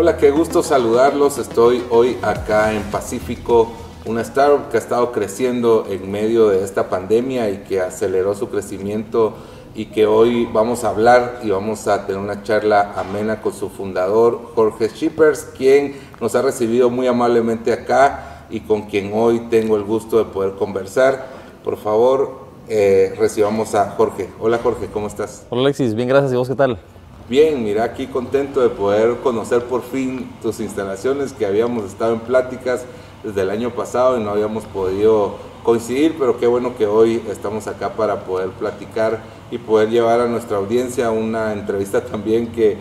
Hola, qué gusto saludarlos. Estoy hoy acá en Pacífico, una startup que ha estado creciendo en medio de esta pandemia y que aceleró su crecimiento, y que hoy vamos a hablar y vamos a tener una charla amena con su fundador, Jorge Schippers, quien nos ha recibido muy amablemente acá y con quien hoy tengo el gusto de poder conversar. Por favor, recibamos a Jorge. Hola Jorge, ¿cómo estás? Hola Alexis, bien, gracias. ¿Y vos qué tal? Bien, mira, aquí contento de poder conocer por fin tus instalaciones, que habíamos estado en pláticas desde el año pasado y no habíamos podido coincidir, pero qué bueno que hoy estamos acá para poder platicar y poder llevar a nuestra audiencia una entrevista también que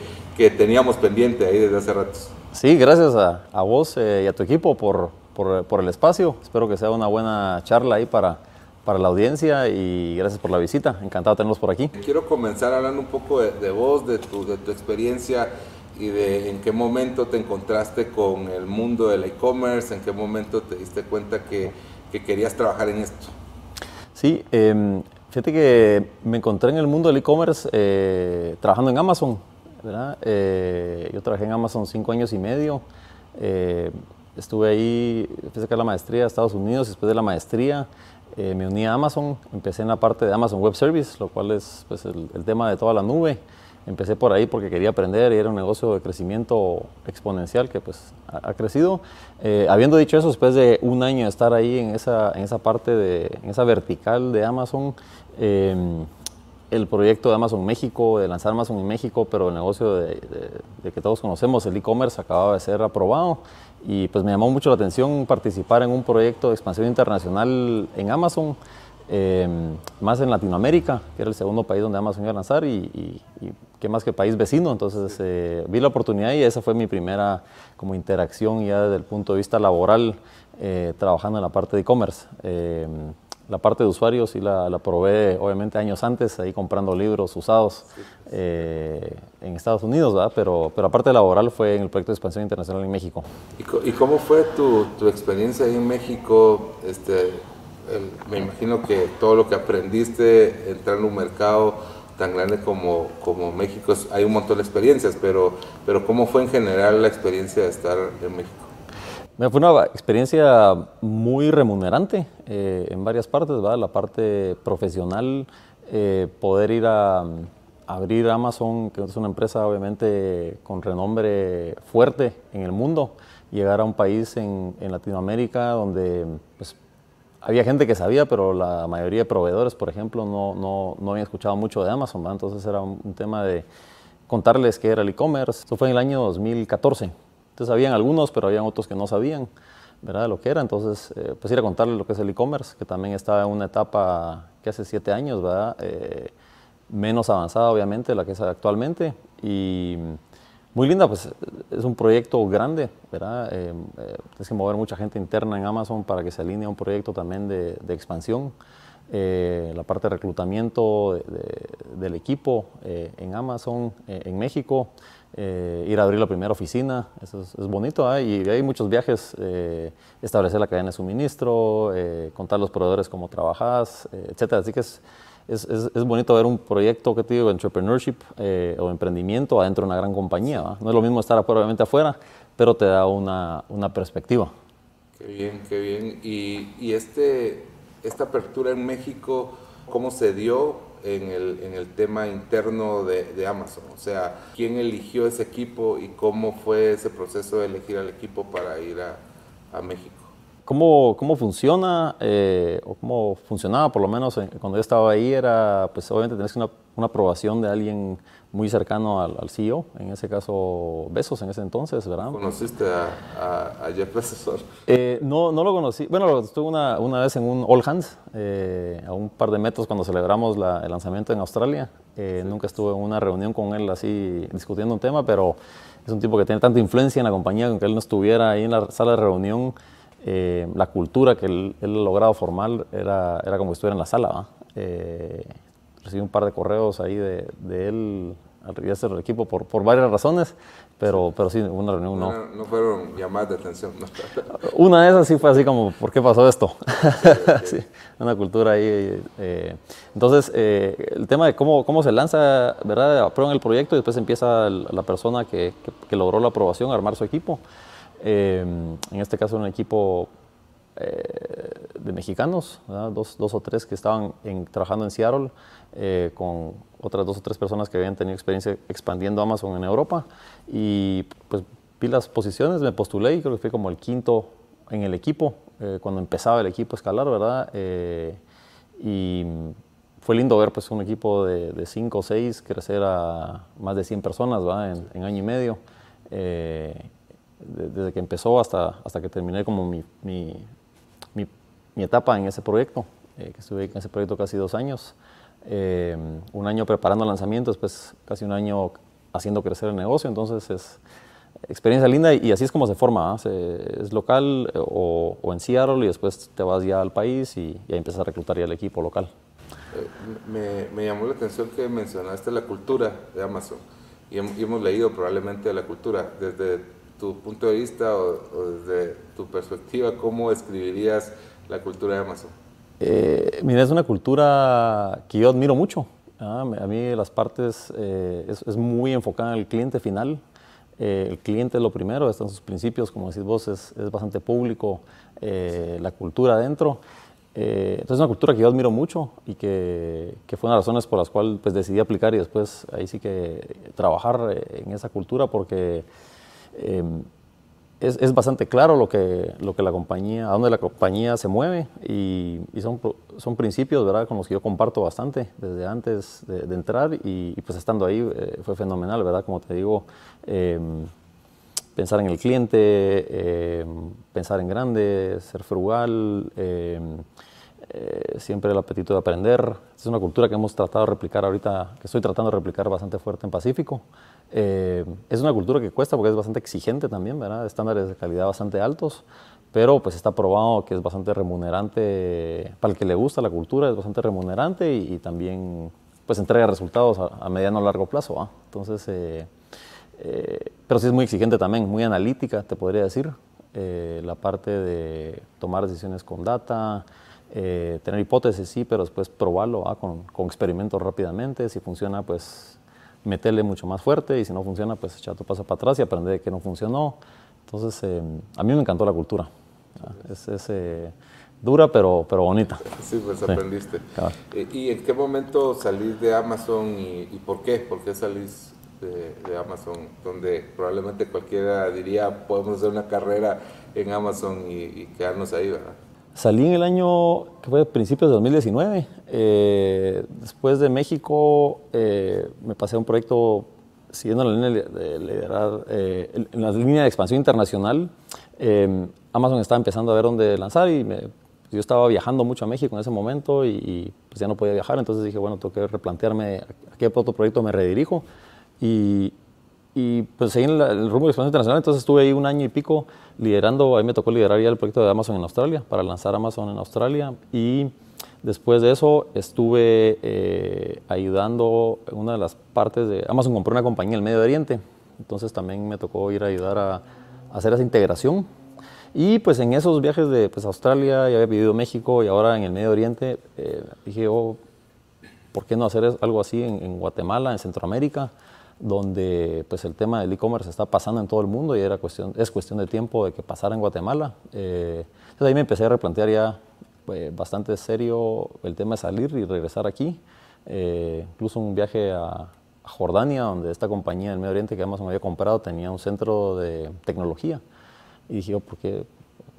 teníamos pendiente ahí desde hace ratos. Sí, gracias a vos y a tu equipo por el espacio. Espero que sea una buena charla ahí para la audiencia, y gracias por la visita. Encantado de tenerlos por aquí. Quiero comenzar hablando un poco de vos, de tu experiencia y de en qué momento te encontraste con el mundo del e-commerce, en qué momento te diste cuenta que querías trabajar en esto. Sí, fíjate que me encontré en el mundo del e-commerce trabajando en Amazon, ¿verdad? Yo trabajé en Amazon 5 años y medio. Estuve ahí, empecé a sacar la maestría de Estados Unidos. Después de la maestría me uní a Amazon, empecé en la parte de Amazon Web Service, lo cual es pues, el tema de toda la nube. Empecé por ahí porque quería aprender y era un negocio de crecimiento exponencial que pues ha crecido. Habiendo dicho eso, después de un año de estar ahí en esa parte, en esa vertical de Amazon, el proyecto de Amazon México, de lanzar Amazon en México, pero el negocio de que todos conocemos, el e-commerce, acababa de ser aprobado, y pues me llamó mucho la atención participar en un proyecto de expansión internacional en Amazon, más en Latinoamérica, que era el segundo país donde Amazon iba a lanzar, y qué más que país vecino. Entonces vi la oportunidad y esa fue mi primera como interacción ya desde el punto de vista laboral, trabajando en la parte de e-commerce. La parte de usuarios sí la probé obviamente años antes, ahí comprando libros usados en Estados Unidos, ¿verdad? Pero la parte laboral fue en el proyecto de expansión internacional en México. ¿Y cómo fue tu experiencia ahí en México? Me imagino que todo lo que aprendiste entrando en un mercado tan grande como México, hay un montón de experiencias, pero ¿cómo fue en general la experiencia de estar en México? Fue una experiencia muy remunerante en varias partes, ¿verdad? La parte profesional, poder ir a abrir Amazon, que es una empresa obviamente con renombre fuerte en el mundo, llegar a un país en Latinoamérica donde pues, había gente que sabía, pero la mayoría de proveedores, por ejemplo, no habían escuchado mucho de Amazon, ¿verdad? Entonces era un tema de contarles qué era el e-commerce. Esto fue en el año 2014. Entonces habían algunos, pero habían otros que no sabían, ¿verdad?, lo que era. Entonces, pues ir a contarles lo que es el e-commerce, que también estaba en una etapa que hace 7 años, ¿verdad?, menos avanzada obviamente de la que es actualmente, y muy linda. Pues es un proyecto grande, ¿verdad? Tienes que mover mucha gente interna en Amazon para que se alinee a un proyecto también de expansión. La parte de reclutamiento del equipo en Amazon, en México, ir a abrir la primera oficina, eso es bonito, ¿eh? Y hay muchos viajes, establecer la cadena de suministro, contar a los proveedores cómo trabajas, etcétera. Así que es bonito ver un proyecto, que te digo, entrepreneurship o emprendimiento adentro de una gran compañía, ¿va? No es lo mismo estar obviamente afuera, pero te da una perspectiva. Qué bien, qué bien. Y esta apertura en México, ¿cómo se dio en el tema interno de Amazon? O sea, ¿quién eligió ese equipo y cómo fue ese proceso de elegir al equipo para ir a México? ¿Cómo funciona o cómo funcionaba, por lo menos cuando yo estaba ahí, era, pues obviamente tenés una aprobación de alguien muy cercano al CEO, en ese caso Bezos en ese entonces, ¿verdad? ¿Conociste a Jeff Bezos? No lo conocí. Bueno, estuve una vez en un All Hands, a un par de metros cuando celebramos el lanzamiento en Australia. Sí. Nunca estuve en una reunión con él así discutiendo un tema, pero es un tipo que tiene tanta influencia en la compañía, que él no estuviera ahí en la sala de reunión. La cultura que él ha logrado formar era como si estuviera en la sala, ¿va? Recibí un par de correos ahí de él al resto del equipo por varias razones, pero sí, una reunión no. No fueron llamadas de atención. ¿No? Una de esas sí fue así como, ¿por qué pasó esto? Okay. Sí, una cultura ahí. Entonces, el tema de cómo se lanza, ¿verdad? Aprueban el proyecto y después empieza la persona que logró la aprobación a armar su equipo. En este caso, un equipo de mexicanos, dos o tres que estaban trabajando en Seattle, con otras 2 o 3 personas que habían tenido experiencia expandiendo Amazon en Europa, y pues vi las posiciones, me postulé y creo que fui como el quinto en el equipo, cuando empezaba el equipo a escalar, ¿verdad? Y fue lindo ver pues un equipo de 5 o 6 crecer a más de 100 personas, ¿verdad? En año y medio, desde que empezó hasta que terminé como mi etapa en ese proyecto, que estuve en ese proyecto casi 2 años, 1 año preparando el lanzamiento, después casi 1 año haciendo crecer el negocio. Entonces es experiencia linda y así es como se forma, es local o en Seattle, y después te vas ya al país y empiezas a reclutar ya el equipo local. Me llamó la atención que mencionaste la cultura de Amazon y hemos leído probablemente la cultura. Desde tu punto de vista o desde tu perspectiva, ¿cómo describirías la cultura de Amazon? Mira, es una cultura que yo admiro mucho. A mí las partes es muy enfocada en el cliente final. El cliente es lo primero, están sus principios, como decís vos, es bastante público, la cultura adentro. Entonces es una cultura que yo admiro mucho y que fue una de las razones por las cuales pues, decidí aplicar y después ahí sí que trabajar en esa cultura, porque es bastante claro lo que la compañía, a dónde la compañía se mueve, y son principios, ¿verdad?, con los que yo comparto bastante desde antes de entrar, y pues estando ahí fue fenomenal, ¿verdad? Como te digo, pensar en el cliente, pensar en grande, ser frugal, siempre el apetito de aprender. Es una cultura que hemos tratado de replicar ahorita, que estoy tratando de replicar bastante fuerte en Pacífico. Es una cultura que cuesta porque es bastante exigente también, ¿verdad? Estándares de calidad bastante altos, pero pues está probado que es bastante remunerante, para el que le gusta la cultura es bastante remunerante, y también pues entrega resultados a mediano o largo plazo, ¿va? Entonces, pero sí es muy exigente también, muy analítica, te podría decir. La parte de tomar decisiones con data, tener hipótesis, sí, pero después probarlo con experimentos rápidamente. Si funciona, pues meterle mucho más fuerte, y si no funciona, pues echar tu paso para atrás y aprender de que no funcionó. Entonces, a mí me encantó la cultura. Es dura, pero bonita. Sí, pues sí, aprendiste. Claro. ¿Y en qué momento salís de Amazon y por qué? ¿Por qué salís de Amazon? Donde probablemente cualquiera diría, podemos hacer una carrera en Amazon y quedarnos ahí, ¿verdad? Salí en el año, que fue principios de 2019. Después de México, me pasé a un proyecto siguiendo la línea de liderar, en la línea de expansión internacional. Amazon estaba empezando a ver dónde lanzar, y yo estaba viajando mucho a México en ese momento, y pues ya no podía viajar. Entonces dije, bueno, tengo que replantearme a qué otro proyecto me redirijo. Y pues seguí en el rumbo de expansión internacional. Entonces estuve ahí 1 año y pico liderando. Ahí me tocó liderar ya el proyecto de Amazon en Australia, para lanzar Amazon en Australia. Y después de eso estuve ayudando en una de las partes de Amazon. Compró una compañía en el Medio Oriente, entonces también me tocó ir a ayudar a hacer esa integración. Y pues en esos viajes de pues, Australia, ya había vivido México y ahora en el Medio Oriente, dije, ¿por qué no hacer algo así en Guatemala, en Centroamérica, donde pues el tema del e-commerce está pasando en todo el mundo, y es cuestión de tiempo de que pasara en Guatemala? Entonces ahí me empecé a replantear ya bastante serio el tema de salir y regresar aquí. Incluso un viaje a Jordania, donde esta compañía del Medio Oriente que Amazon había comprado tenía un centro de tecnología, y dije, ¿por qué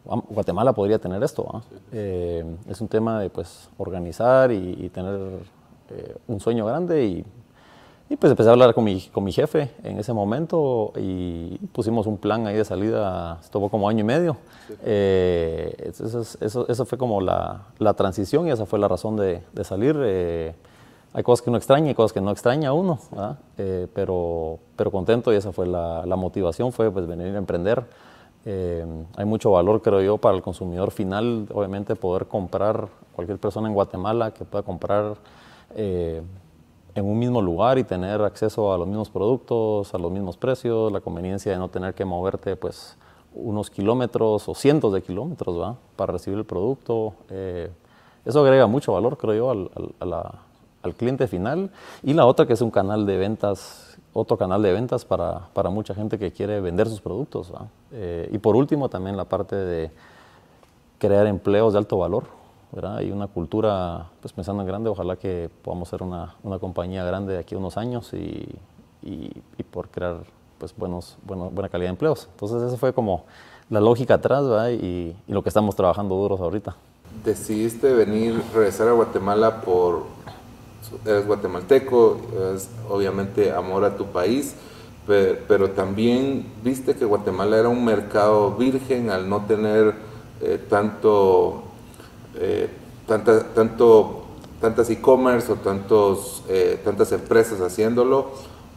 Guatemala podría tener esto? Es un tema de pues organizar y tener un sueño grande, y pues empecé a hablar con mi jefe en ese momento, y pusimos un plan ahí de salida. Estuvo como 1 año y medio. Sí. Eso fue como la transición, y esa fue la razón de salir. Hay cosas que uno extraña y cosas que no extraña uno, pero contento, y esa fue la motivación, fue pues venir a emprender. Hay mucho valor, creo yo, para el consumidor final, obviamente, poder comprar, cualquier persona en Guatemala que pueda comprar en un mismo lugar y tener acceso a los mismos productos, a los mismos precios, la conveniencia de no tener que moverte pues unos kilómetros o cientos de kilómetros, ¿va? Para recibir el producto. Eso agrega mucho valor, creo yo, al cliente final. Y la otra que es un canal de ventas, otro canal de ventas para mucha gente que quiere vender sus productos, ¿va? Y por último también la parte de crear empleos de alto valor, ¿verdad? Hay una cultura, pues pensando en grande, ojalá que podamos ser una compañía grande de aquí a unos años y por crear pues buena calidad de empleos. Entonces esa fue como la lógica atrás, ¿verdad? Y lo que estamos trabajando duros ahorita. Decidiste regresar a Guatemala eres guatemalteco, es obviamente amor a tu país, pero también viste que Guatemala era un mercado virgen al no tener tantas e-commerce o tantas empresas haciéndolo,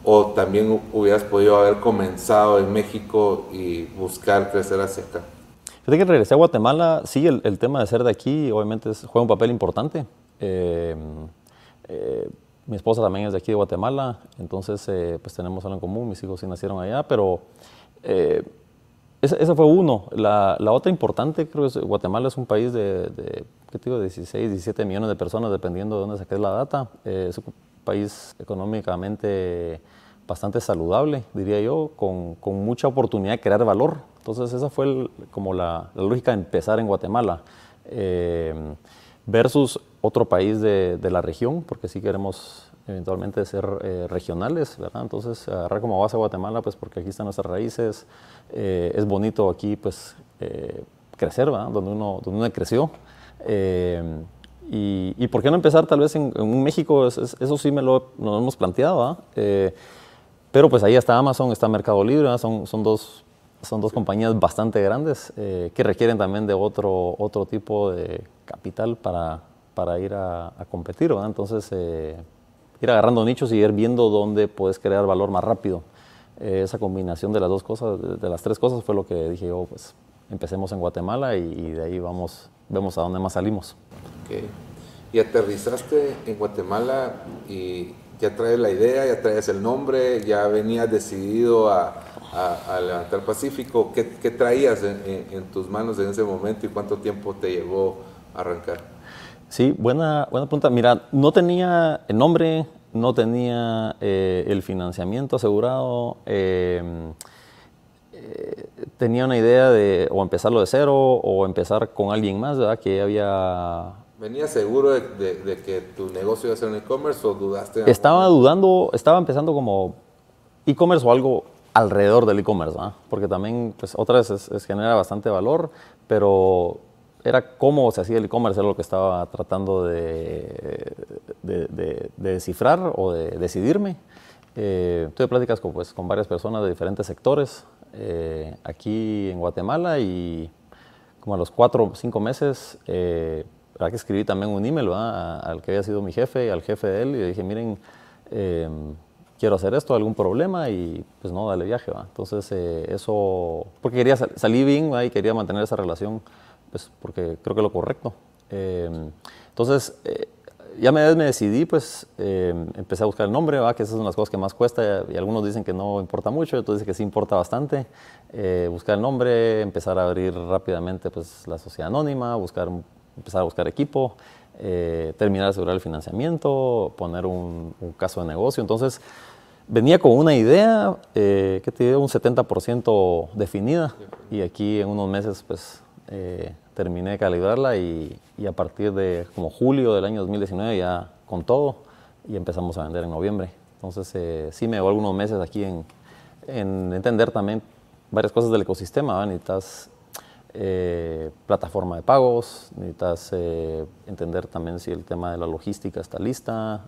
o también hubieras podido haber comenzado en México y buscar crecer hacia acá. Fíjate que regresé a Guatemala, sí, el tema de ser de aquí obviamente juega un papel importante. Mi esposa también es de aquí de Guatemala, entonces pues tenemos algo en común, mis hijos sí nacieron allá, pero ese fue uno. La otra importante, creo que Guatemala es un país ¿qué te digo? 16, 17 millones de personas, dependiendo de dónde saques la data. Es un país económicamente bastante saludable, diría yo, con mucha oportunidad de crear valor. Entonces esa fue como la lógica de empezar en Guatemala. Versus otro país de la región, porque sí queremos eventualmente ser regionales, ¿verdad? Entonces agarrar como base a Guatemala, pues porque aquí están nuestras raíces, es bonito aquí pues crecer, ¿verdad? Donde uno creció. Y por qué no empezar tal vez en México, eso sí nos lo hemos planteado, ¿verdad? Pero pues ahí está Amazon, está Mercado Libre, ¿verdad? Son dos compañías bastante grandes que requieren también de otro tipo de capital para ir a competir, ¿verdad? Entonces, ir agarrando nichos y ir viendo dónde puedes crear valor más rápido. Esa combinación de las dos cosas, de las tres cosas, fue lo que dije yo, pues empecemos en Guatemala y de ahí vemos a dónde más salimos. Okay. Y aterrizaste en Guatemala y ya traes la idea, ya traes el nombre, ya venías decidido a levantar Pacífico. ¿Qué traías en tus manos en ese momento y cuánto tiempo te llevó a arrancar? Sí, buena pregunta. Mira, no tenía el nombre, no tenía el financiamiento asegurado. Tenía una idea de o empezarlo de cero o empezar con alguien más, ¿verdad? Que había... ¿Venías seguro de que tu negocio iba a ser un e-commerce o dudaste? Estaba dudando, estaba empezando como e-commerce o algo alrededor del e-commerce, ¿verdad? Porque también, pues otra vez genera bastante valor, pero era cómo se hacía el e-commerce, era lo que estaba tratando de descifrar o de decidirme. Tuve pláticas con varias personas de diferentes sectores aquí en Guatemala y como a los 4 o 5 meses que escribí también un email, ¿verdad? Al que había sido mi jefe, al jefe de él, y le dije, miren, quiero hacer esto, algún problema, y pues no, dale viaje, ¿va? Entonces eso, porque quería salir bien, ¿va? Y quería mantener esa relación, pues porque creo que es lo correcto. Entonces, ya me decidí, pues empecé a buscar el nombre, ¿va? Que esas son las cosas que más cuesta, y algunos dicen que no importa mucho, otros dicen que sí importa bastante. Buscar el nombre, empezar a abrir rápidamente pues, la sociedad anónima, empezar a buscar equipo, terminar de asegurar el financiamiento, poner un caso de negocio. Entonces, venía con una idea, que te digo, un 70% definida, y aquí en unos meses, pues, terminé de calibrarla y a partir de como julio del año 2019 ya con todo y empezamos a vender en noviembre. Entonces, sí me llevó algunos meses aquí en entender también varias cosas del ecosistema, ¿verdad? Necesitas plataforma de pagos, necesitas entender también si el tema de la logística está lista,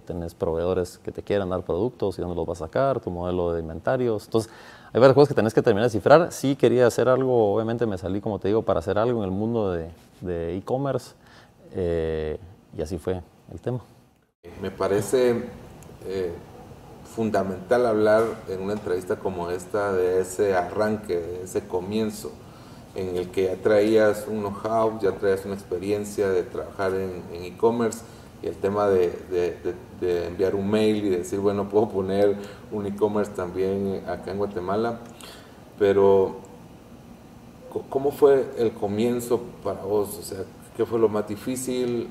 tenés proveedores que te quieran dar productos y dónde los vas a sacar, tu modelo de inventarios. Entonces, hay varias cosas que tenés que terminar de cifrar. Sí quería hacer algo, obviamente me salí, como te digo, para hacer algo en el mundo de e-commerce y así fue el tema. Me parece fundamental hablar en una entrevista como esta de ese arranque, de ese comienzo, en el que ya traías un know-how, ya traías una experiencia de trabajar en e-commerce y el tema de enviar un mail y decir, bueno, puedo poner un e-commerce también acá en Guatemala, pero ¿cómo fue el comienzo para vos? O sea, ¿qué fue lo más difícil?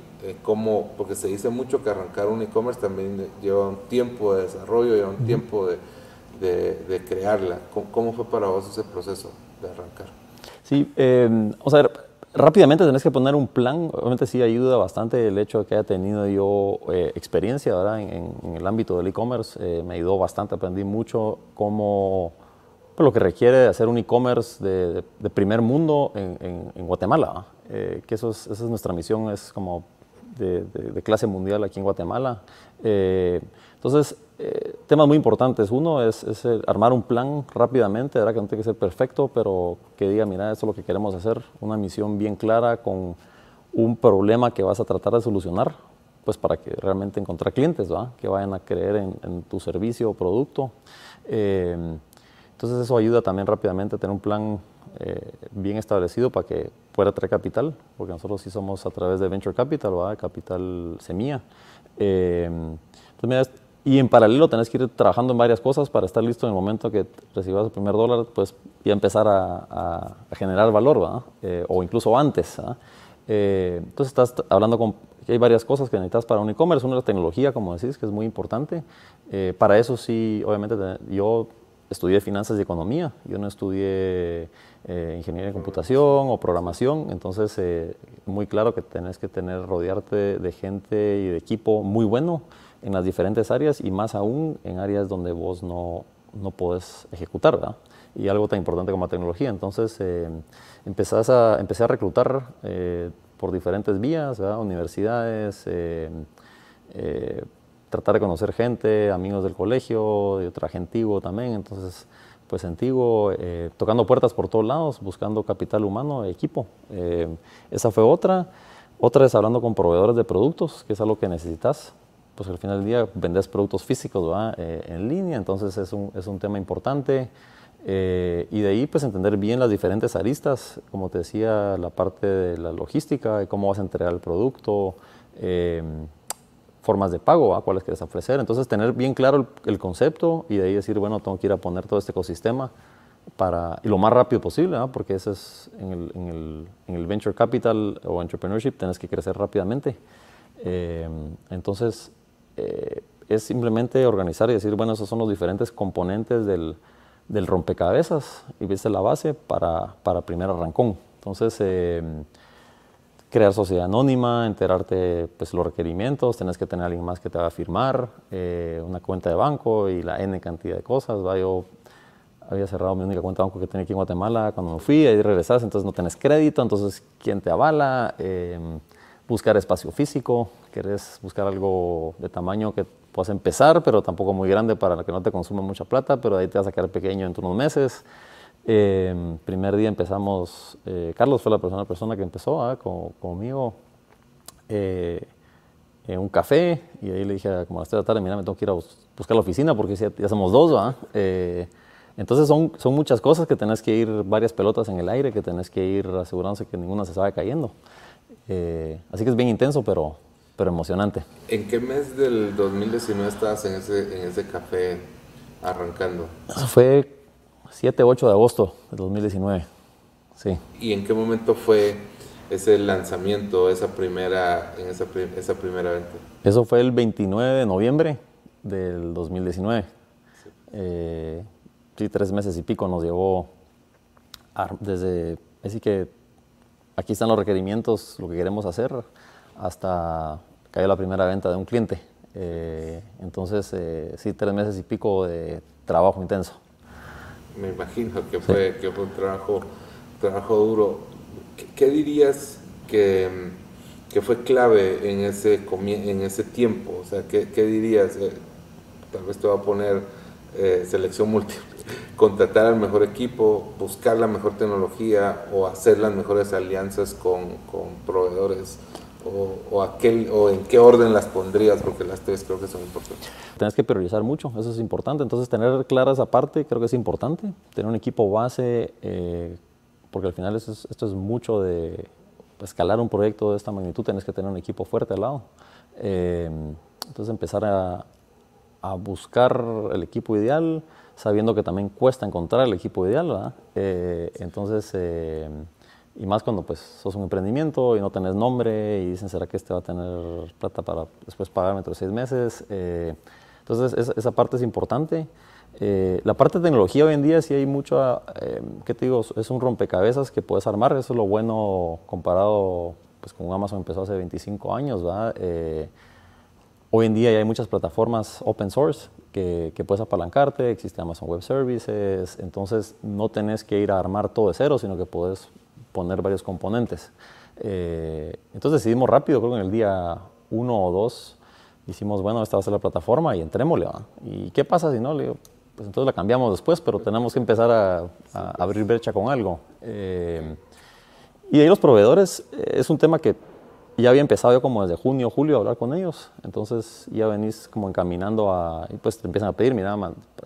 Porque se dice mucho que arrancar un e-commerce también lleva un tiempo de desarrollo, lleva un tiempo de crearla. ¿Cómo fue para vos ese proceso de arrancar? Sí, vamos a ver, rápidamente tenés que poner un plan. Obviamente sí ayuda bastante el hecho de que haya tenido yo experiencia, ¿verdad? En el ámbito del e-commerce. Me ayudó bastante, aprendí mucho cómo, pues, lo que requiere de hacer un e-commerce de primer mundo en Guatemala, que esa es nuestra misión, es como de clase mundial aquí en Guatemala. Entonces, temas muy importantes. Uno es armar un plan rápidamente, ¿verdad? Que no tiene que ser perfecto, pero que diga, mira, esto es lo que queremos hacer, una misión bien clara con un problema que vas a tratar de solucionar, pues para que realmente encontrar clientes, ¿verdad? Que vayan a creer en tu servicio o producto. Entonces eso ayuda también rápidamente a tener un plan bien establecido para que pueda traer capital, porque nosotros sí somos a través de Venture Capital, ¿verdad? Capital semilla. Entonces, mira, y en paralelo tenés que ir trabajando en varias cosas para estar listo en el momento que recibas el primer dólar, pues ya empezar a generar valor, ¿verdad? O incluso antes, ¿verdad? Entonces estás hablando que hay varias cosas que necesitas para un e-commerce. Una es la tecnología, como decís, que es muy importante. Para eso sí, obviamente, yo estudié finanzas y economía. Yo no estudié ingeniería de computación o programación. Entonces, muy claro que tenés que rodearte de gente y de equipo muy bueno en las diferentes áreas, y más aún en áreas donde vos no podés ejecutar, ¿verdad? Y algo tan importante como la tecnología. Entonces, empecé a reclutar por diferentes vías, ¿verdad? Universidades, tratar de conocer gente, amigos del colegio, de otra gente Tigo también. Entonces, pues en Tigo, tocando puertas por todos lados, buscando capital humano, equipo. Esa fue otra. Otra es hablando con proveedores de productos, que es algo que necesitas. Pues al final del día vendes productos físicos, ¿verdad? En línea, entonces es un tema importante. Y de ahí, pues, entender bien las diferentes aristas, como te decía, la parte de la logística, de cómo vas a entregar el producto, formas de pago, cuáles quieres ofrecer. Entonces, tener bien claro el concepto, y de ahí decir, bueno, tengo que ir a poner todo este ecosistema y lo más rápido posible, ¿no? Porque eso es en el Venture Capital o Entrepreneurship, tienes que crecer rápidamente. Entonces, es simplemente organizar y decir, bueno, esos son los diferentes componentes del rompecabezas, y viste la base para primer arrancón. Entonces, crear sociedad anónima, enterarte, pues, los requerimientos, tenés que tener a alguien más que te va a firmar, una cuenta de banco y la N cantidad de cosas, ¿va? Yo había cerrado mi única cuenta de banco que tenía aquí en Guatemala cuando me fui, ahí regresas, entonces no tenés crédito, entonces ¿quién te avala? Buscar espacio físico, querés buscar algo de tamaño que puedas empezar, pero tampoco muy grande para que no te consuma mucha plata, pero ahí te vas a quedar pequeño en unos meses. Primer día empezamos, Carlos fue la persona que empezó conmigo en un café, y ahí le dije como a las 3 de la tarde, mira, me tengo que ir a buscar la oficina porque ya somos dos, ¿va? Entonces son muchas cosas que tenés que ir, varias pelotas en el aire, que tenés que ir asegurándose que ninguna se estaba cayendo. Así que es bien intenso, pero emocionante. ¿En qué mes del 2019 estabas en ese café arrancando? Eso fue 7, 8 de agosto de 2019, sí. ¿Y en qué momento fue ese lanzamiento, esa primera venta? Eso fue el 29 de noviembre del 2019. Sí, 3 meses y pico nos llevó desde, así que aquí están los requerimientos, lo que queremos hacer, hasta cayó la primera venta de un cliente. Entonces, sí, 3 meses y pico de trabajo intenso. Me imagino que fue un trabajo duro. ¿Qué dirías que fue clave en ese tiempo? O sea, ¿qué dirías? Tal vez te va a poner selección múltiple. Contratar al mejor equipo, buscar la mejor tecnología o hacer las mejores alianzas con proveedores, o en qué orden las pondrías, porque las tres creo que son importantes. Tienes que priorizar mucho, eso es importante. Entonces, tener clara esa parte creo que es importante. Tener un equipo base, porque al final esto es mucho de escalar un proyecto de esta magnitud. Tienes que tener un equipo fuerte al lado. Entonces empezar a buscar el equipo ideal, sabiendo que también cuesta encontrar el equipo ideal, ¿verdad? Y más cuando pues sos un emprendimiento y no tenés nombre y dicen, ¿será que este va a tener plata para después pagarme dentro de 6 meses? Entonces esa parte es importante. La parte de tecnología hoy en día sí hay mucho, ¿qué te digo? Es un rompecabezas que puedes armar, eso es lo bueno comparado pues con Amazon empezó hace 25 años, ¿verdad? Hoy en día ya hay muchas plataformas open source que puedes apalancarte, existe Amazon Web Services, entonces no tenés que ir a armar todo de cero, sino que puedes poner varios componentes. Entonces decidimos rápido, creo que en el día 1 o 2, dijimos, bueno, esta va a ser la plataforma y entrémosle, ¿va? ¿Y qué pasa si no? Le digo, pues entonces la cambiamos después, pero tenemos que empezar a abrir brecha con algo. Y ahí los proveedores, es un tema que ya había empezado yo como desde junio, julio a hablar con ellos, entonces ya venís como encaminando y pues te empiezan a pedir, mira,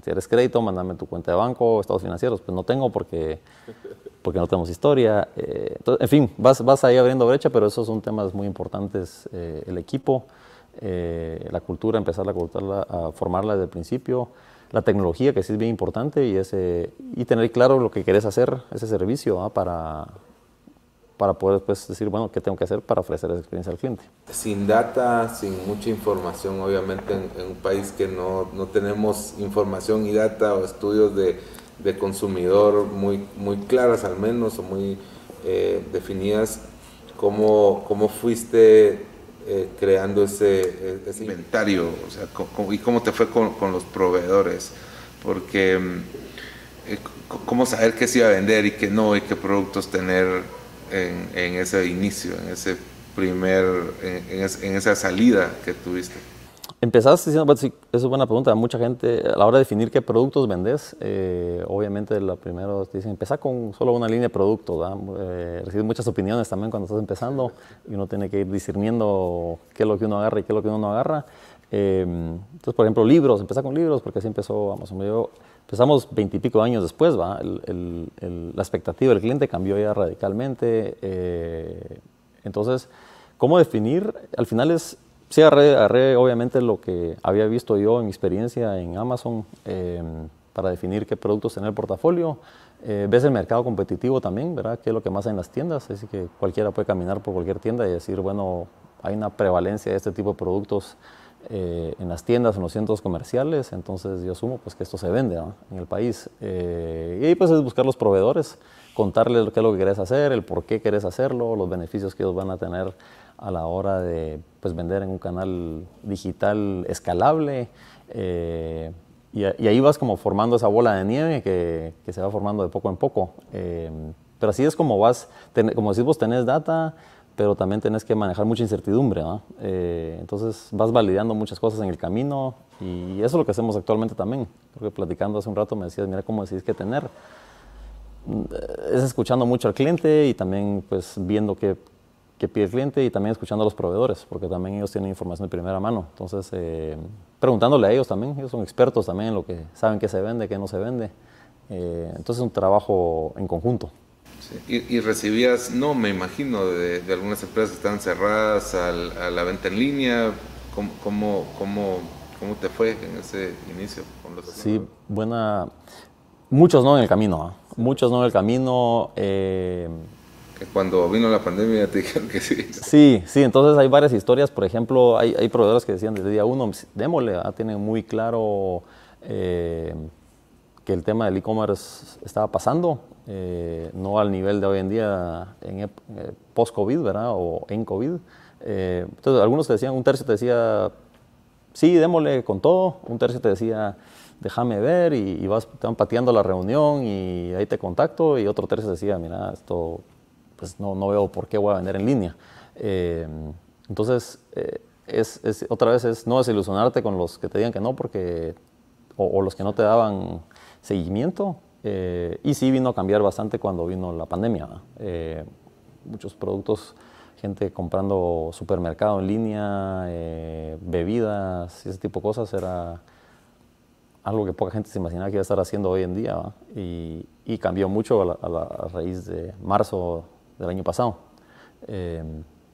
si eres crédito, mándame tu cuenta de banco, estados financieros, pues no tengo porque no tenemos historia. Entonces, en fin, vas ahí abriendo brecha, pero esos son temas muy importantes, el equipo, la cultura, empezar a formarla desde el principio, la tecnología, que sí es bien importante, y tener claro lo que querés hacer, ese servicio, ¿no? Para poder después decir, bueno, ¿qué tengo que hacer para ofrecer esa experiencia al cliente? Sin data, sin mucha información, obviamente en un país que no tenemos información y data o estudios de consumidor muy claras al menos o muy definidas, ¿cómo fuiste creando ese inventario? O sea, ¿y cómo te fue con los proveedores? Porque ¿cómo saber qué se iba a vender y qué no, y qué productos tener en ese inicio, en ese en esa salida que tuviste? Empezaste diciendo, bueno, sí, eso es buena pregunta. Mucha gente, a la hora de definir qué productos vendes, obviamente la primero te dicen, empezá con solo una línea de productos. Recibes muchas opiniones también cuando estás empezando y uno tiene que ir discerniendo qué es lo que uno agarra y qué es lo que uno no agarra. Entonces, por ejemplo, libros, empezá con libros porque así empezó Amazon. Empezamos 20 y pico años después, ¿va? La expectativa del cliente cambió ya radicalmente. Entonces, ¿cómo definir? Al final sí agarré obviamente lo que había visto yo en mi experiencia en Amazon para definir qué productos tener en el portafolio. Ves el mercado competitivo también, ¿verdad? ¿Qué es lo que más hay en las tiendas? Así que cualquiera puede caminar por cualquier tienda y decir, bueno, hay una prevalencia de este tipo de productos en las tiendas, en los centros comerciales, entonces yo asumo pues, que esto se vende, ¿no? En el país. Y ahí pues es buscar los proveedores, contarles qué es lo que querés hacer, el por qué querés hacerlo, los beneficios que ellos van a tener a la hora de pues, vender en un canal digital escalable. Y ahí vas como formando esa bola de nieve que se va formando de poco en poco. Pero así es como como decís vos, tenés data, pero también tenés que manejar mucha incertidumbre, ¿no? Entonces vas validando muchas cosas en el camino y eso es lo que hacemos actualmente también. Porque platicando hace un rato me decías, mira cómo decidís qué tener. Es escuchando mucho al cliente y también pues viendo qué pide el cliente y también escuchando a los proveedores, porque también ellos tienen información de primera mano. Entonces, preguntándole a ellos también, ellos son expertos también en lo que saben qué se vende, qué no se vende. Entonces es un trabajo en conjunto. Sí. Y recibías, no me imagino, de algunas empresas que están cerradas a la venta en línea. ¿Cómo te fue en ese inicio con los Sí, muchos no en el camino, ¿eh? Muchos no en el camino. Que cuando vino la pandemia te dijeron que sí. Sí, entonces hay varias historias. Por ejemplo, hay proveedores que decían desde día uno, démosle, tienen muy claro que el tema del e-commerce estaba pasando, no al nivel de hoy en día post-COVID, ¿verdad? O en COVID. Entonces, algunos te decían, un tercio te decía, sí, démosle con todo. Un tercio te decía, déjame ver y te van pateando la reunión y ahí te contacto. Y otro tercio decía, mira, esto pues no veo por qué voy a vender en línea. Entonces, otra vez no desilusionarte con los que te digan que no, o los que no te daban seguimiento. Y sí vino a cambiar bastante cuando vino la pandemia. Muchos productos, gente comprando supermercado en línea, bebidas y ese tipo de cosas, era algo que poca gente se imaginaba que iba a estar haciendo hoy en día, ¿va? Y cambió mucho a raíz de marzo del año pasado.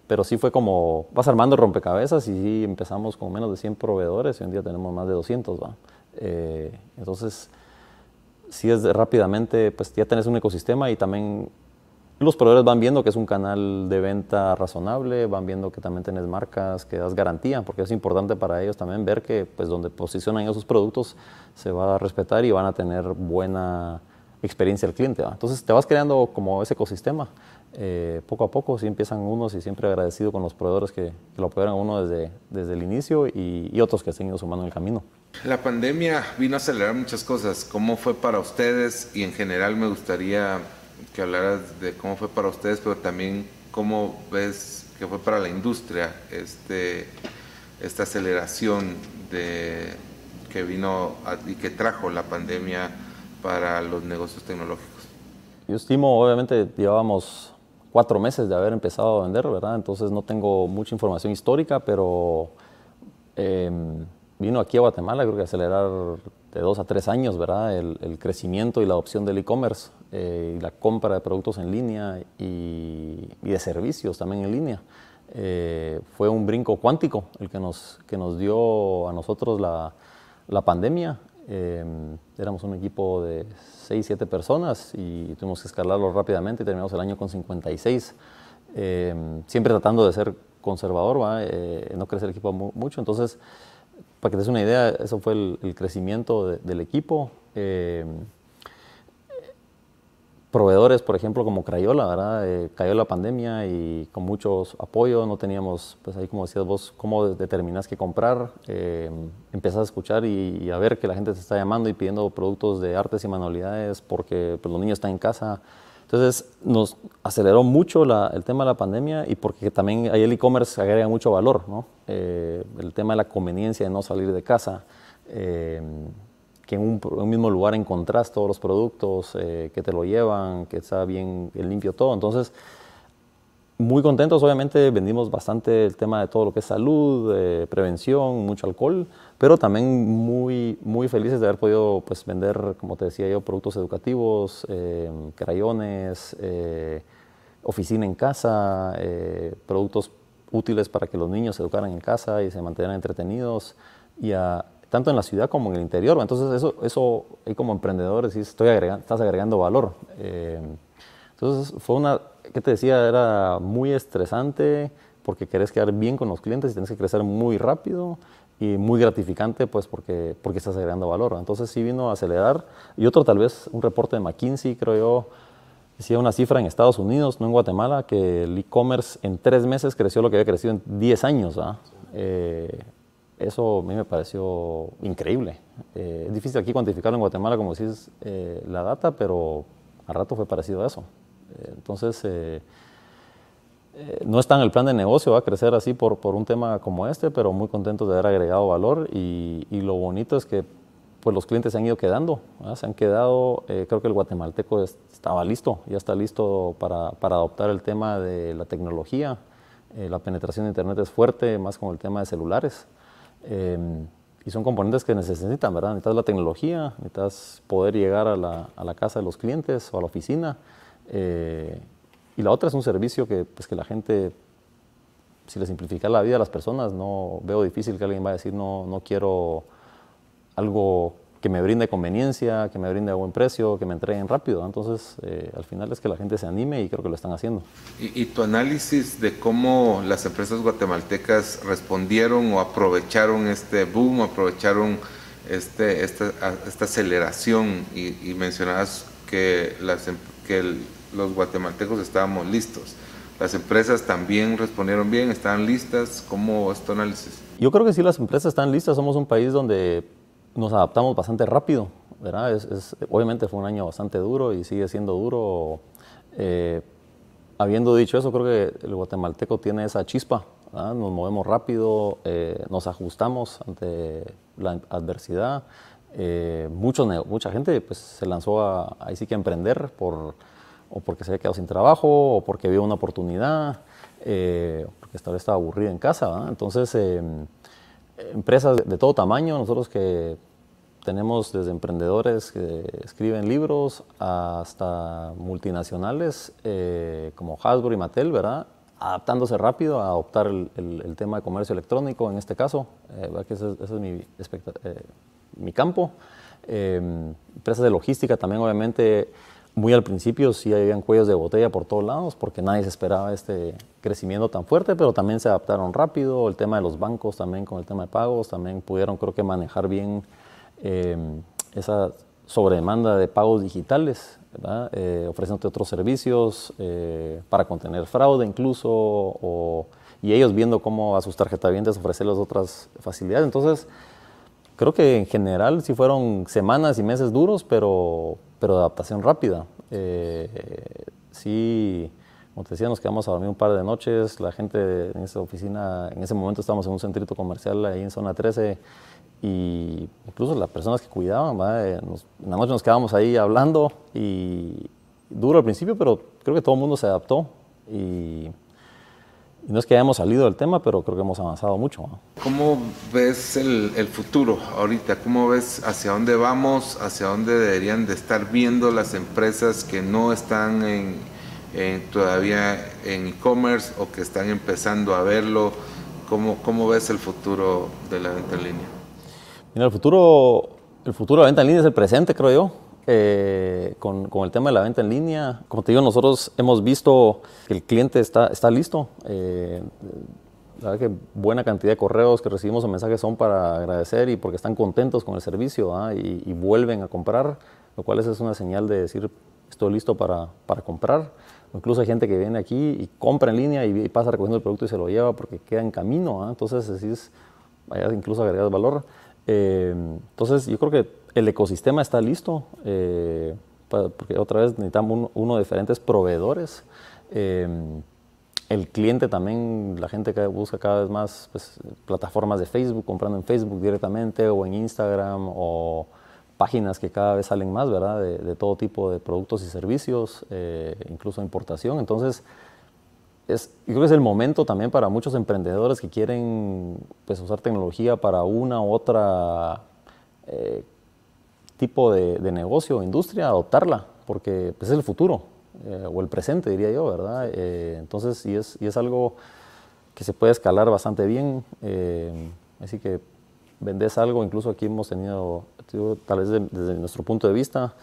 pero sí fue como, vas armando rompecabezas y sí empezamos con menos de 100 proveedores y hoy en día tenemos más de 200, ¿va? Entonces, sí es rápidamente, pues ya tenés un ecosistema y también los proveedores van viendo que es un canal de venta razonable, van viendo que también tenés marcas, que das garantía, porque es importante para ellos también ver que pues donde posicionan ellos sus productos se va a respetar y van a tener buena experiencia al cliente, ¿va? Entonces te vas creando como ese ecosistema. Poco a poco sí empiezan unos y siempre agradecido con los proveedores que lo apoyaron a uno desde el inicio y otros que se han ido sumando en el camino. La pandemia vino a acelerar muchas cosas. ¿Cómo fue para ustedes? Y en general me gustaría que hablaras de cómo fue para ustedes, pero también cómo ves que fue para la industria esta aceleración que vino y que trajo la pandemia para los negocios tecnológicos. Yo estimo, obviamente, llevábamos 4 meses de haber empezado a vender, ¿verdad? Entonces no tengo mucha información histórica, pero vino aquí a Guatemala, creo que a acelerar de 2 a 3 años, ¿verdad? El crecimiento y la adopción del e-commerce y la compra de productos en línea y de servicios también en línea. Fue un brinco cuántico el que nos dio a nosotros la pandemia. Éramos un equipo de 6, 7 personas y tuvimos que escalarlo rápidamente y terminamos el año con 56. Siempre tratando de ser conservador, no crecer el equipo mucho. Entonces, para que te des una idea, eso fue el crecimiento del equipo. Proveedores, por ejemplo, como Crayola, ¿verdad? Cayó la pandemia y con muchos apoyos no teníamos, pues ahí como decías vos, cómo determinás qué comprar. Empezás a escuchar y a ver que la gente te está llamando y pidiendo productos de artes y manualidades porque pues, los niños están en casa. Entonces nos aceleró mucho el tema de la pandemia y porque también ahí el e-commerce agrega mucho valor, ¿no? El tema de la conveniencia de no salir de casa, que en un mismo lugar encontrás todos los productos, que te lo llevan, que está bien limpio todo. Entonces, muy contentos, obviamente vendimos bastante el tema de todo lo que es salud, prevención, mucho alcohol, pero también muy, muy felices de haber podido pues, vender, como te decía yo, productos educativos, crayones, oficina en casa, productos útiles para que los niños se educaran en casa y se mantuvieran entretenidos, tanto en la ciudad como en el interior. Entonces eso ahí como emprendedores sí estás agregando valor. Entonces fue ¿qué te decía? Era muy estresante porque querés quedar bien con los clientes y tenés que crecer muy rápido y muy gratificante pues porque estás agregando valor. Entonces sí vino a acelerar. Y otro tal vez, un reporte de McKinsey, creo yo, decía una cifra en Estados Unidos, no en Guatemala, que el e-commerce en 3 meses creció lo que había crecido en 10 años. Eso a mí me pareció increíble. Es difícil aquí cuantificarlo en Guatemala, como decís, la data, pero al rato fue parecido a eso. Entonces, no está en el plan de negocio, va a crecer así por un tema como este, pero muy contentos de haber agregado valor y lo bonito es que pues, los clientes se han ido quedando, ¿verdad? Se han quedado, creo que el guatemalteco estaba listo, ya está listo para adoptar el tema de la tecnología. La penetración de internet es fuerte, más con el tema de celulares. Y son componentes que necesitan, ¿verdad? Necesitas la tecnología, necesitas poder llegar a la casa de los clientes o a la oficina. Y la otra es un servicio que la gente, si le simplifica la vida a las personas, no veo difícil que alguien vaya a decir no quiero algo que me brinde conveniencia, que me brinde a buen precio, que me entreguen rápido. Entonces, al final es que la gente se anime y creo que lo están haciendo. ¿Y tu análisis de cómo las empresas guatemaltecas respondieron o aprovecharon este boom, aprovecharon esta aceleración y mencionabas que los guatemaltecos estábamos listos? ¿Las empresas también respondieron bien? ¿Estaban listas? ¿Cómo es tu análisis? Yo creo que sí, las empresas están listas. Somos un país donde nos adaptamos bastante rápido, ¿verdad? Obviamente fue un año bastante duro y sigue siendo duro. Habiendo dicho eso, creo que el guatemalteco tiene esa chispa, ¿verdad? Nos movemos rápido, nos ajustamos ante la adversidad. Mucha gente pues, se lanzó ahí sí que a emprender o porque se había quedado sin trabajo o porque vio una oportunidad, porque esta vez estaba aburrida en casa, ¿verdad? Entonces, empresas de todo tamaño, nosotros que tenemos desde emprendedores que escriben libros hasta multinacionales como Hasbro y Mattel, ¿verdad? adaptándose rápido a adoptar el tema de comercio electrónico en este caso, que ese es mi campo. Empresas de logística también, obviamente, muy al principio sí habían cuellos de botella por todos lados porque nadie se esperaba este crecimiento tan fuerte, pero también se adaptaron rápido. El tema de los bancos también, con el tema de pagos, también pudieron, creo que, manejar bien esa sobredemanda de pagos digitales, ¿verdad? Ofreciéndote otros servicios para contener fraude incluso, y ellos viendo cómo a sus tarjetavientes ofrecerles otras facilidades. Entonces, creo que en general sí fueron semanas y meses duros, pero de adaptación rápida. Sí, como te decía, nos quedamos a dormir un par de noches. La gente en esa oficina, en ese momento estábamos en un centrito comercial ahí en zona 13, y incluso las personas que cuidaban, en la noche nos quedábamos ahí hablando, y duro al principio, pero creo que todo el mundo se adaptó. Y no es que hayamos salido del tema, pero creo que hemos avanzado mucho, ¿no? ¿Cómo ves el futuro ahorita? ¿Cómo ves hacia dónde vamos? ¿Hacia dónde deberían de estar viendo las empresas que no están todavía en e-commerce o que están empezando a verlo? ¿Cómo ves el futuro de la venta en línea? Mira, el futuro de la venta en línea es el presente, creo yo. Con el tema de la venta en línea, como te digo, nosotros hemos visto que el cliente está listo. La verdad que buena cantidad de correos que recibimos o mensajes son para agradecer y porque están contentos con el servicio, y vuelven a comprar, lo cual es una señal de decir, estoy listo para comprar. O incluso hay gente que viene aquí y compra en línea y pasa recogiendo el producto y se lo lleva porque queda en camino, entonces decís, vaya, incluso agregas valor. Entonces yo creo que el ecosistema está listo, porque otra vez necesitamos uno de diferentes proveedores. El cliente también, la gente que busca cada vez más plataformas de Facebook, comprando en Facebook directamente o en Instagram, o páginas que cada vez salen más, ¿verdad? De todo tipo de productos y servicios, incluso importación. Entonces, yo creo que es el momento también para muchos emprendedores que quieren usar tecnología para una u otra tipo de negocio o industria, adoptarla, porque es el futuro, o el presente, diría yo, ¿verdad? Entonces, y es algo que se puede escalar bastante bien, así que vendes algo, incluso aquí hemos tenido, tal vez desde nuestro punto de vista,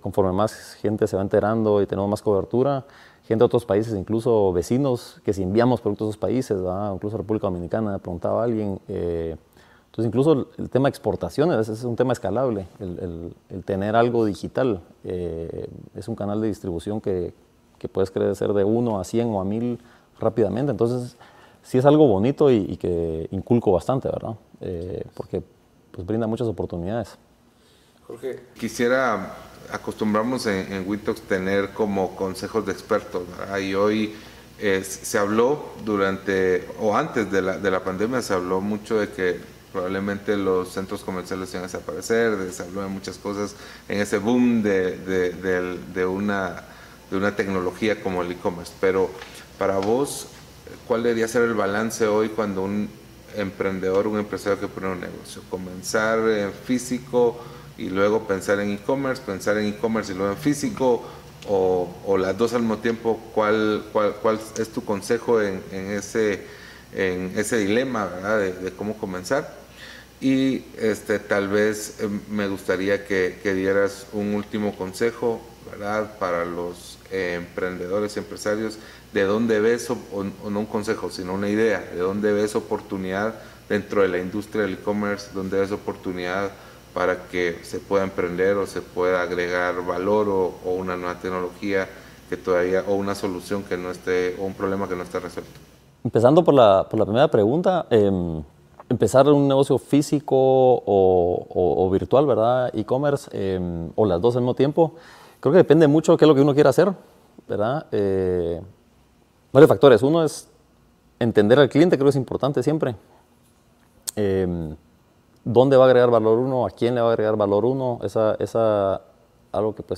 conforme más gente se va enterando y tenemos más cobertura, gente de otros países, incluso vecinos, que si enviamos productos a esos países, ¿verdad? Incluso República Dominicana, preguntaba a alguien. Entonces, incluso el tema de exportaciones es un tema escalable. El tener algo digital es un canal de distribución que puedes crecer de 1 a 100 o a 1000 rápidamente. Entonces, sí es algo bonito y que inculco bastante, ¿verdad? Porque brinda muchas oportunidades. Jorge, quisiera acostumbrarnos en Witox tener como consejos de expertos, ¿verdad? Y hoy se habló antes de la pandemia, se habló mucho de que probablemente los centros comerciales iban a desaparecer, se habló de muchas cosas en ese boom de una tecnología como el e-commerce. Pero para vos, ¿cuál debería ser el balance hoy cuando un emprendedor, un empresario que pone un negocio? ¿Comenzar en físico y luego pensar en e-commerce, pensar en e-commerce y luego en físico, o las dos al mismo tiempo? ¿Cuál es tu consejo en ese dilema, ¿verdad? de cómo comenzar? Y tal vez me gustaría que dieras un último consejo, ¿verdad? Para los emprendedores y empresarios, de dónde ves, o no un consejo, sino una idea, de dónde ves oportunidad dentro de la industria del e-commerce, dónde ves oportunidad para que se pueda emprender o se pueda agregar valor, o una nueva tecnología que todavía, o una solución que no esté, o un problema que no esté resuelto. Empezando por la primera pregunta, empezar un negocio físico o virtual, ¿verdad? E-commerce, o las dos al mismo tiempo, creo que depende mucho de qué es lo que uno quiera hacer, ¿verdad? Varios factores. Uno es entender al cliente, creo que es importante siempre. ¿Dónde va a agregar valor uno? ¿A quién le va a agregar valor uno? Algo que te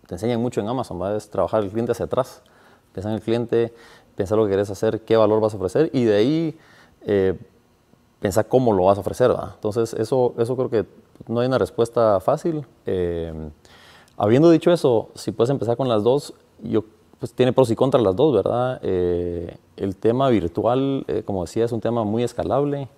enseñan mucho en Amazon, ¿verdad? Es trabajar el cliente hacia atrás. Pensar en el cliente, pensar lo que querés hacer, qué valor vas a ofrecer, y de ahí pensar cómo lo vas a ofrecer, ¿verdad? Entonces, eso creo que no hay una respuesta fácil. Habiendo dicho eso, si puedes empezar con las dos, yo pues tiene pros y contras las dos, ¿verdad? El tema virtual, como decía, es un tema muy escalable.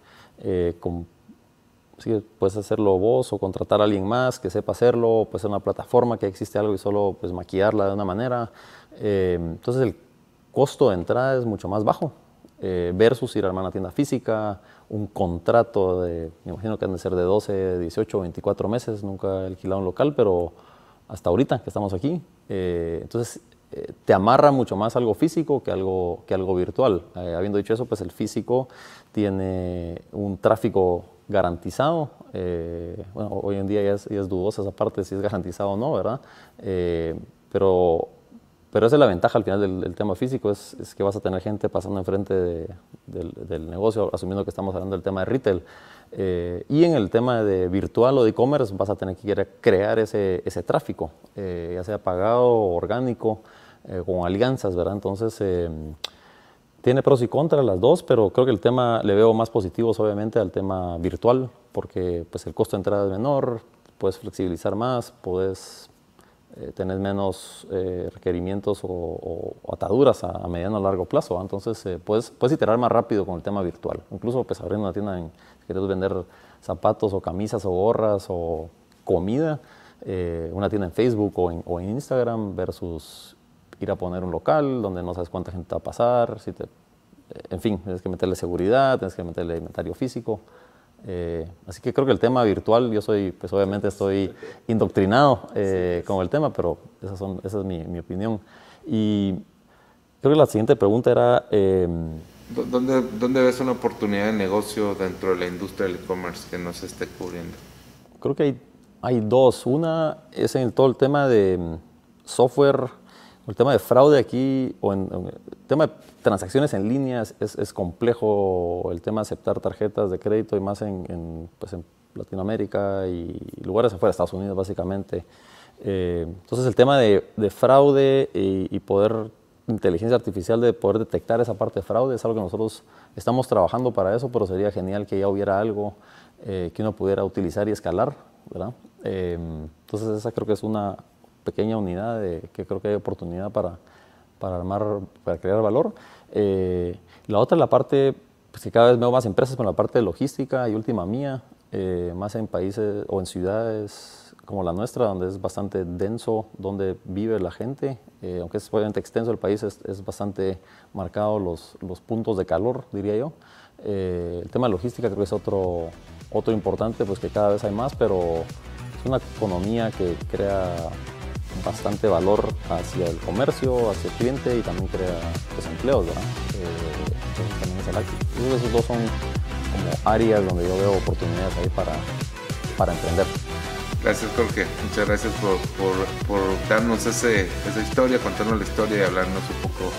Sí, puedes hacerlo vos o contratar a alguien más que sepa hacerlo, puede ser una plataforma que existe algo y solo pues, maquillarla de una manera. Entonces el costo de entrada es mucho más bajo versus ir a armar una tienda física, un contrato de, me imagino que han de ser de 12, 18, 24 meses, nunca he alquilado un local, pero hasta ahorita que estamos aquí. Entonces te amarra mucho más algo físico que algo virtual. Habiendo dicho eso, pues el físico tiene un tráfico garantizado. Bueno, hoy en día ya es dudosa esa parte si es garantizado o no, ¿verdad? Pero esa es la ventaja al final del tema físico, es que vas a tener gente pasando enfrente del negocio, asumiendo que estamos hablando del tema de retail. Y en el tema de virtual o de e-commerce vas a tener que crear ese tráfico, ya sea pagado o orgánico, con alianzas, ¿verdad? Entonces, tiene pros y contras las dos, pero creo que el tema le veo más positivos obviamente al tema virtual, porque pues, el costo de entrada es menor, puedes flexibilizar más, puedes tener menos requerimientos o ataduras a mediano o largo plazo, ¿va? Entonces puedes iterar más rápido con el tema virtual. Incluso pues, abriendo una tienda, si quieres vender zapatos o camisas o gorras o comida, una tienda en Facebook o en Instagram versus ir a poner un local donde no sabes cuánta gente va a pasar, en fin, tienes que meterle seguridad, tienes que meterle inventario físico. Así que creo que el tema virtual, pues obviamente estoy indoctrinado con el tema, pero esa es mi opinión. Y creo que la siguiente pregunta era... ¿Dónde ves una oportunidad de negocio dentro de la industria del e-commerce que no se esté cubriendo? Creo que hay dos. Una es en todo el tema de software, el tema de fraude aquí, o el tema de transacciones en línea es complejo, el tema de aceptar tarjetas de crédito y más en Latinoamérica y lugares afuera de Estados Unidos básicamente. Entonces el tema de fraude y poder, inteligencia artificial de poder detectar esa parte de fraude es algo que nosotros estamos trabajando para eso, pero sería genial que ya hubiera algo que uno pudiera utilizar y escalar, ¿verdad? Entonces esa creo que es una pequeña unidad que creo que hay oportunidad para crear valor. La otra es la parte, pues que cada vez veo más empresas con la parte de logística y última mía, más en países o en ciudades como la nuestra, donde es bastante denso, donde vive la gente, aunque es obviamente extenso el país, es bastante marcado los puntos de calor, diría yo. El tema de logística creo que es otro importante, pues que cada vez hay más, pero es una economía que crea bastante valor hacia el comercio, hacia el cliente y también crea pues, empleos, ¿verdad? Entonces también es el acto. Esos dos son como áreas donde yo veo oportunidades ahí para emprender. Gracias, Jorge. Muchas gracias por darnos esa historia, contarnos la historia y hablarnos un poco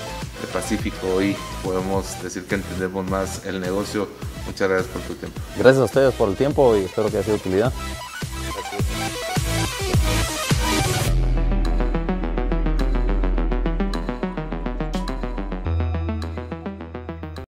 de Pacífico. Hoy podemos decir que entendemos más el negocio. Muchas gracias por tu tiempo. Gracias a ustedes por el tiempo y espero que haya sido de utilidad.